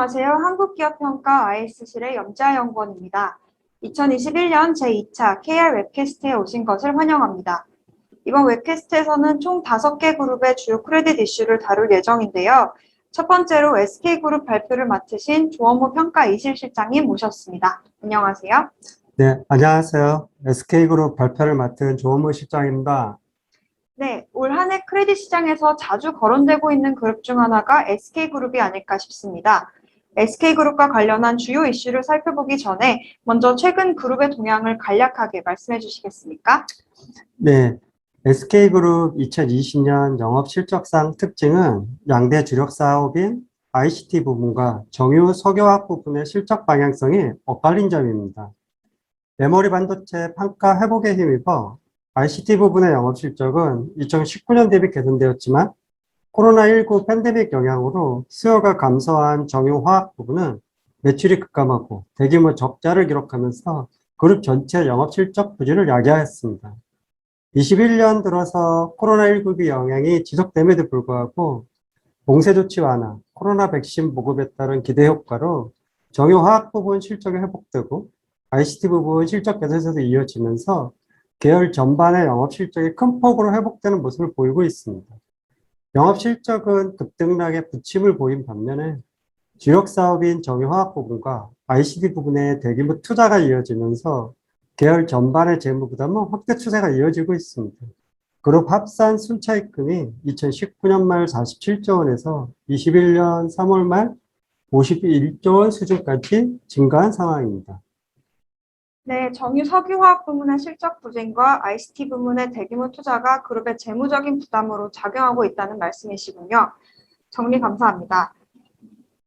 안녕하세요. 한국기업평가 IS실의 염지아 연구원입니다. 2021년 제2차 KR 웹캐스트에 오신 것을 환영합니다. 이번 웹캐스트에서는 총 5개 그룹의 주요 크레딧 이슈를 다룰 예정인데요. 첫 번째로 SK그룹 발표를 맡으신 조원모 평가 2실 실장님 모셨습니다. 안녕하세요. 네, 안녕하세요. SK그룹 발표를 맡은 조원무 실장입니다. 네, 올 한 해 크레딧 시장에서 자주 거론되고 있는 그룹 중 하나가 SK그룹이 아닐까 싶습니다. SK그룹과 관련한 주요 이슈를 살펴보기 전에 먼저 최근 그룹의 동향을 간략하게 말씀해 주시겠습니까? 네, SK그룹 2020년 영업실적상 특징은 양대 주력 사업인 ICT 부분과 정유 석유화학 부분의 실적 방향성이 엇갈린 점입니다. 메모리 반도체 판가 회복에 힘입어 ICT 부분의 영업 실적은 2019년 대비 개선되었지만 코로나19 팬데믹 영향으로 수요가 감소한 정유화학 부분은 매출이 급감하고 대규모 적자를 기록하면서 그룹 전체 영업 실적 부진을 야기하였습니다. 21년 들어서 코로나19의 영향이 지속됨에도 불구하고 봉쇄 조치 완화, 코로나 백신 보급에 따른 기대 효과로 정유화학 부분 실적이 회복되고 ICT 부분 실적 개선에도 이어지면서 계열 전반의 영업 실적이 큰 폭으로 회복되는 모습을 보이고 있습니다. 영업 실적은 급등락에 부침을 보인 반면에 주력 사업인 정유화학 부분과 ICT 부분의 대규모 투자가 이어지면서 계열 전반의 재무 부담은 확대 추세가 이어지고 있습니다. 그룹 합산 순차입금이 2019년 말 47조 원에서 21년 3월 말 51조 원 수준까지 증가한 상황입니다. 네, 정유 석유화학 부문의 실적 부진과 ICT 부문의 대규모 투자가 그룹의 재무적인 부담으로 작용하고 있다는 말씀이시군요. 정리 감사합니다.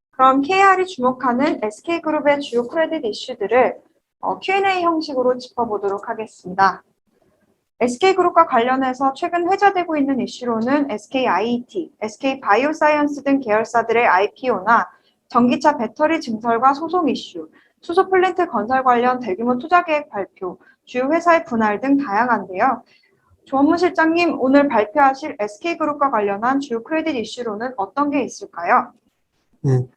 그럼 KR이 주목하는 SK그룹의 주요 크레딧 이슈들을 Q&A 형식으로 짚어보도록 하겠습니다. SK그룹과 관련해서 최근 회자되고 있는 이슈로는 SKIET, SK바이오사이언스 등 계열사들의 IPO나 전기차 배터리 증설과 소송 이슈, 수소 플랜트 건설 관련 대규모 투자 계획 발표, 주요 회사의 분할 등 다양한데요. 조원무 실장님, 오늘 발표하실 SK그룹과 관련한 주요 크레딧 이슈로는 어떤 게 있을까요? 네,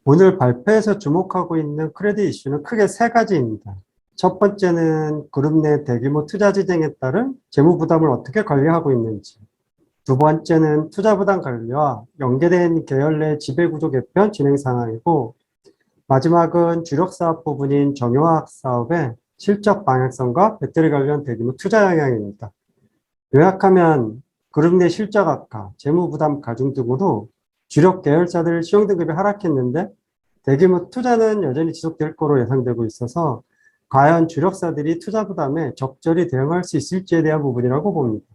오늘 발표에서 주목하고 있는 크레딧 이슈는 크게 세 가지입니다. 첫 번째는 그룹 내 대규모 투자 지정에 따른 재무 부담을 어떻게 관리하고 있는지. 두 번째는 투자 부담 관리와 연계된 계열 내 지배구조 개편 진행 상황이고, 마지막은 주력 사업 부분인 정유화학 사업의 실적 방향성과 배터리 관련 대규모 투자 영향입니다. 요약하면 그룹 내 실적 악화, 재무 부담 가중 등으로 주력 계열사들 시용 등급이 하락했는데 대규모 투자는 여전히 지속될 거로 예상되고 있어서 과연 주력사들이 투자 부담에 적절히 대응할 수 있을지에 대한 부분이라고 봅니다.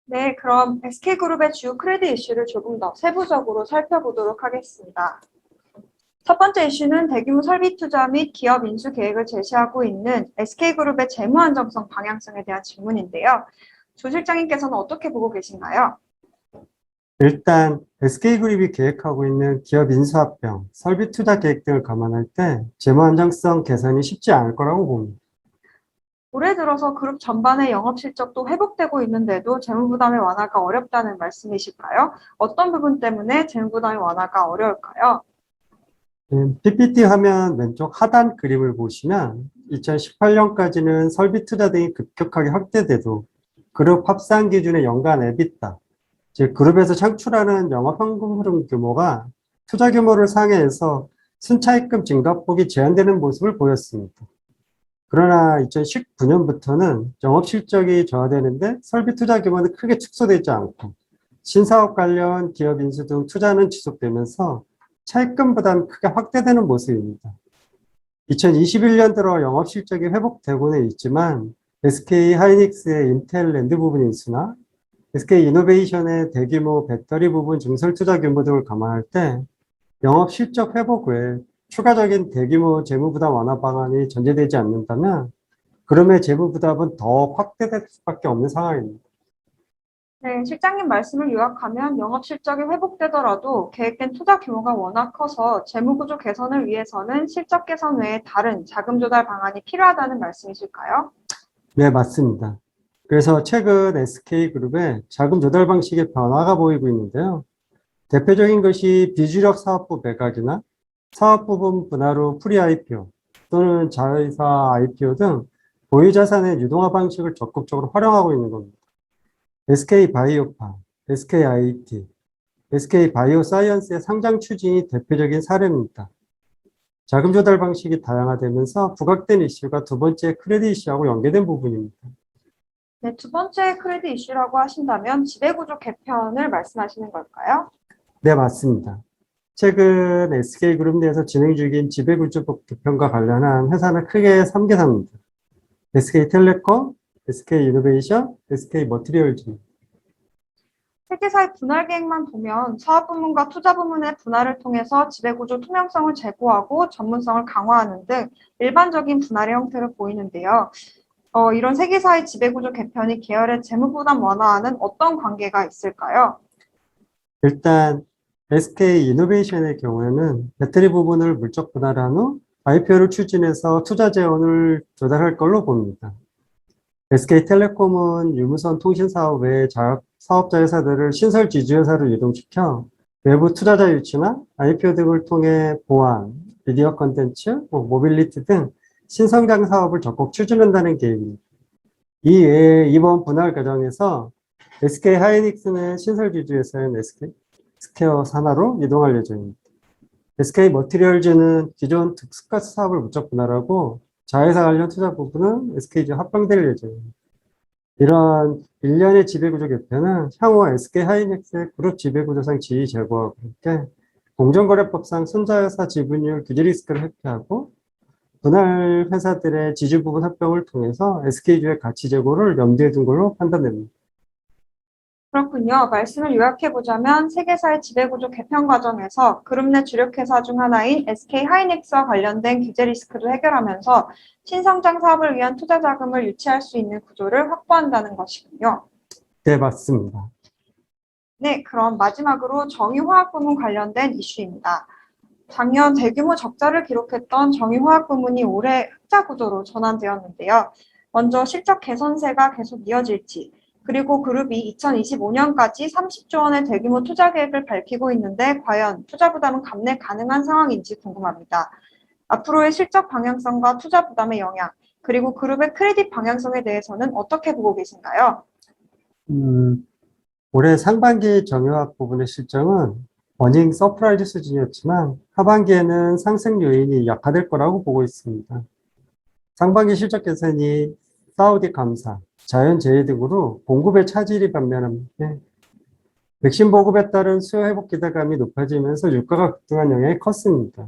네, 그럼 SK그룹의 주요 크레딧 이슈를 조금 더 세부적으로 살펴보도록 하겠습니다. 첫 번째 이슈는 대규모 설비 투자 및 기업 인수 계획을 제시하고 있는 SK그룹의 재무 안정성 방향성에 대한 질문인데요. 조 실장님께서는 어떻게 보고 계신가요? 일단 SK그룹이 계획하고 있는 기업 인수합병, 설비 투자 계획 등을 감안할 때 재무 안정성 개선이 쉽지 않을 거라고 봅니다. 올해 들어서 그룹 전반의 영업 실적도 회복되고 있는데도 재무 부담의 완화가 어렵다는 말씀이실까요? 어떤 부분 때문에 재무 부담의 완화가 어려울까요? PPT 화면 왼쪽 하단 그림을 보시면 2018년까지는 설비 투자 등이 급격하게 확대돼도 그룹 합산 기준의 연간 EBITDA, 즉 그룹에서 창출하는 영업현금 흐름 규모가 투자 규모를 상회해서 순차입금 증가폭이 제한되는 모습을 보였습니다. 그러나 2019년부터는 영업 실적이 저하되는데 설비 투자 규모는 크게 축소되지 않고 신사업 관련 기업 인수 등 투자는 지속되면서 차입금 부담이 크게 확대되는 모습입니다. 2021년 들어 영업 실적이 회복되고는 있지만 SK 하이닉스의 인텔 랜드 부분 인수나 SK 이노베이션의 대규모 배터리 부분 증설 투자 규모 등을 감안할 때 영업 실적 회복 외에 추가적인 대규모 재무 부담 완화 방안이 전제되지 않는다면 그럼의 재무 부담은 더 확대될 수밖에 없는 상황입니다. 네, 실장님 말씀을 요약하면 영업 실적이 회복되더라도 계획된 투자 규모가 워낙 커서 재무 구조 개선을 위해서는 실적 개선 외에 다른 자금 조달 방안이 필요하다는 말씀이실까요? 네, 맞습니다. 그래서 최근 SK그룹의 자금 조달 방식의 변화가 보이고 있는데요. 대표적인 것이 비주력 사업부 매각이나 사업 부분 분할 후 프리 IPO 또는 자회사 IPO 등 보유 자산의 유동화 방식을 적극적으로 활용하고 있는 겁니다. SK바이오파, SKIT, SK바이오사이언스의 상장 추진이 대표적인 사례입니다. 자금 조달 방식이 다양화되면서 부각된 이슈가 두 번째 크레딧 이슈하고 연계된 부분입니다. 네, 두 번째 크레딧 이슈라고 하신다면 지배구조 개편을 말씀하시는 걸까요? 네, 맞습니다. 최근 SK그룹 내에서 진행 중인 지배구조법 개편과 관련한 회사는 크게 3개사입니다. SK텔레콤, SK이노베이션, SK머티리얼즈입니다. 세계사의 분할 계획만 보면 사업 부문과 투자 부문의 분할을 통해서 지배구조 투명성을 제고하고 전문성을 강화하는 등 일반적인 분할의 형태를 보이는데요. 이런 세계사의 지배구조 개편이 계열의 재무부담 완화와는 어떤 관계가 있을까요? 일단 SK이노베이션의 경우에는 배터리 부분을 물적 분할한 후 IPO를 추진해서 투자 재원을 조달할 걸로 봅니다. SK텔레콤은 유무선 통신 사업 외의 사업자 회사들을 신설 지주회사로 이동시켜 외부 투자자 유치나 IPO 등을 통해 보안, 미디어 콘텐츠, 모빌리티 등 신성장 사업을 적극 추진한다는 계획입니다. 이 외에 이번 분할 과정에서 SK 하이닉스는 신설 지주회사인 SK 스퀘어 산하로 이동할 예정입니다. SK 머티리얼즈는 기존 특수가스 사업을 무척 분할하고 자회사 관련 투자 부분은 SK와 합병될 예정입니다. 이러한 일련의 지배구조 개편은 향후 SK 하이닉스의 그룹 지배구조상 지위 제고와 함께 공정거래법상 손자회사 지분율 규제 리스크를 회피하고 분할 회사들의 지주 부분 합병을 통해서 SK주의 가치 제고를 염두에 둔 걸로 판단됩니다. 그렇군요. 말씀을 요약해보자면 세계사의 지배구조 개편 과정에서 그룹 내 주력회사 중 하나인 SK하이닉스와 관련된 규제 리스크도 해결하면서 신성장 사업을 위한 투자 자금을 유치할 수 있는 구조를 확보한다는 것이군요. 네, 맞습니다. 네, 그럼 마지막으로 정유화학 부문 관련된 이슈입니다. 작년 대규모 적자를 기록했던 정유화학 부문이 올해 흑자 구조로 전환되었는데요. 먼저 실적 개선세가 계속 이어질지, 그리고 그룹이 2025년까지 30조 원의 대규모 투자 계획을 밝히고 있는데 과연 투자 부담은 감내 가능한 상황인지 궁금합니다. 앞으로의 실적 방향성과 투자 부담의 영향, 그리고 그룹의 크레딧 방향성에 대해서는 어떻게 보고 계신가요? 올해 상반기 정유화학 부분의 실적은 어닝 서프라이즈 수준이었지만 하반기에는 상승 요인이 약화될 거라고 보고 있습니다. 상반기 실적 개선이 사우디 감사, 자연재해 등으로 공급의 차질이 반면에 백신 보급에 따른 수요 회복 기대감이 높아지면서 유가가 급등한 영향이 컸습니다.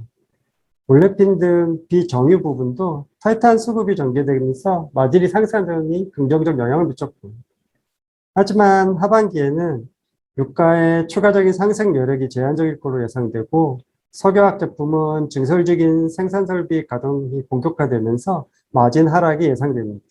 올레핀 등 비정유 부분도 타이탄 수급이 전개되면서 마진이 상승하니 긍정적 영향을 미쳤고, 하지만 하반기에는 유가의 추가적인 상승 여력이 제한적일 것으로 예상되고 석유화학 제품은 증설적인 생산 설비 가동이 본격화되면서 마진 하락이 예상됩니다.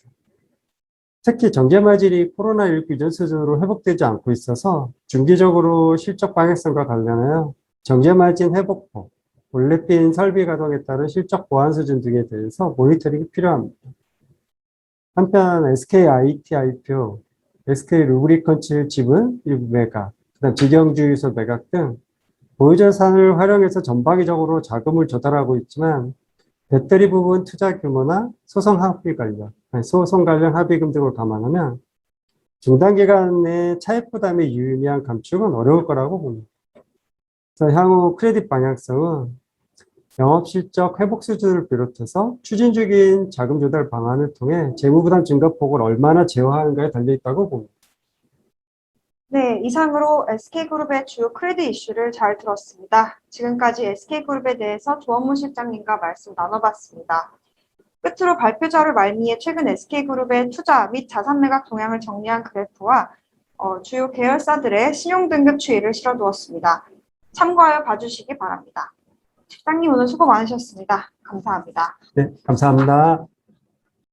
특히 전개 마진이 코로나19 이전 수준으로 회복되지 않고 있어서 중기적으로 실적 방향성과 관련하여 전개 마진 회복폭, 올레핀 설비 가동에 따른 실적 보완 수준 등에 대해서 모니터링이 필요합니다. 한편 SKIT IPO, SK루브리컨츠 지분 일부 매각, 그다음 직영주유소 매각 등 보유자산을 활용해서 전방위적으로 자금을 조달하고 있지만 배터리 부분 투자 규모나 소송 관련 합의금 등을 감안하면 중단 기간 내 차입 부담의 유의미한 감축은 어려울 거라고 봅니다. 그래서 향후 크레딧 방향성은 영업실적 회복 수준을 비롯해서 추진 중인 자금 조달 방안을 통해 재무부담 증가폭을 얼마나 제어하는가에 달려있다고 봅니다. 네, 이상으로 SK그룹의 주요 크레딧 이슈를 잘 들었습니다. 지금까지 SK그룹에 대해서 조원문 실장님과 말씀 나눠봤습니다. 끝으로 발표자료 말미에 최근 SK그룹의 투자 및 자산 매각 동향을 정리한 그래프와 주요 계열사들의 신용등급 추이를 실어두었습니다. 참고하여 봐주시기 바랍니다. 실장님 오늘 수고 많으셨습니다. 감사합니다. 네, 감사합니다.